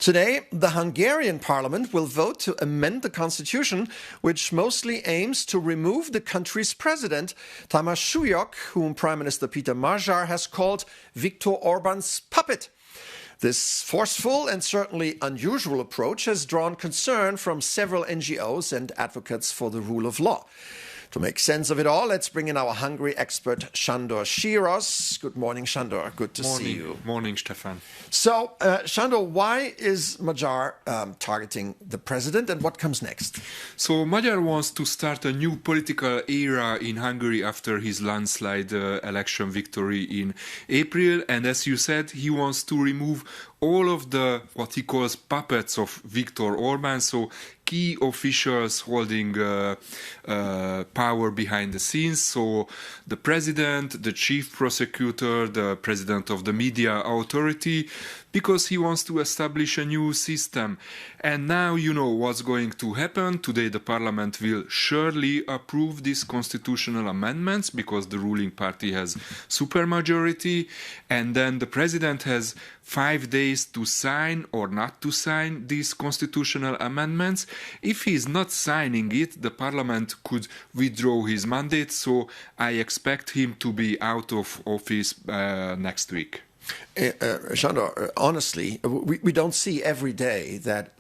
Today, the Hungarian parliament will vote to amend the constitution, which mostly aims to remove the country's president, Tamás Sulyok, whom Prime Minister Péter Magyar has called Viktor Orbán's puppet. This forceful and certainly unusual approach has drawn concern from several NGOs and advocates for the rule of law. To make sense of it all, let's bring in our Hungary expert, Sándor Síros. Good morning, Sándor. Good to see you. Morning, Stefan. So, Sándor, why is Magyar targeting the president, and what comes next? So, Magyar wants to start a new political era in Hungary after his landslide election victory in April. And as you said, he wants to remove all of the, what he calls, puppets of Viktor Orbán, so key officials holding power behind the scenes, so the president, the chief prosecutor, the president of the media authority, because he wants to establish a new system. And now you know what's going to happen. Today the parliament will surely approve these constitutional amendments because the ruling party has supermajority, and then the president has 5 days to sign or not to sign these constitutional amendments. If he is not signing it, the parliament could withdraw his mandate, so I expect him to be out of office next week. Sándor, honestly, we don't see every day that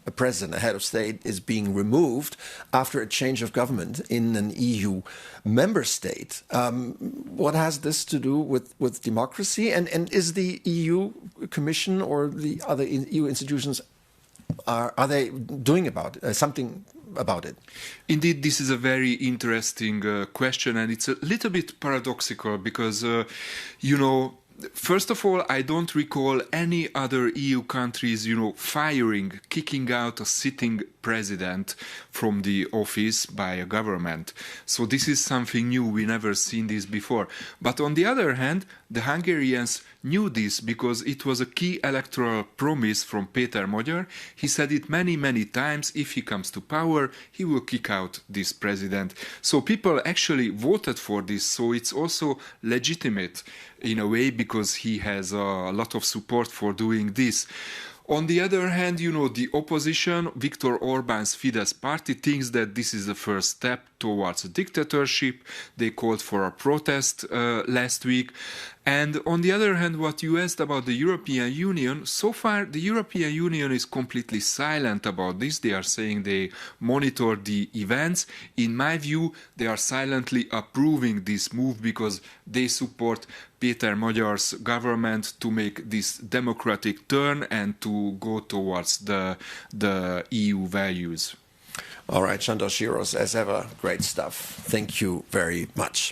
a president, a head of state, is being removed after a change of government in an EU member state. What has this to do with democracy? And is the EU Commission or the other EU institutions, are they doing something about it? Indeed, this is a very interesting question, and it's a little bit paradoxical because, first of all, I don't recall any other EU countries, firing, kicking out a sitting president from the office by a government. So this is something new. We never seen this before. But on the other hand, the Hungarians knew this because it was a key electoral promise from Péter Magyar. He said it many, many times. If he comes to power, he will kick out this president. So people actually voted for this. So it's also legitimate in a way because he has a lot of support for doing this. On the other hand, the opposition, Viktor Orbán's Fidesz party, thinks that this is the first step towards a dictatorship. They called for a protest last week. And on the other hand, what you asked about the European Union, so far the European Union is completely silent about this. They are saying they monitor the events. In my view, they are silently approving this move because they support Péter Magyar's government to make this democratic turn and to go towards the EU values. All right, Sándor Síros, as ever, great stuff. Thank you very much.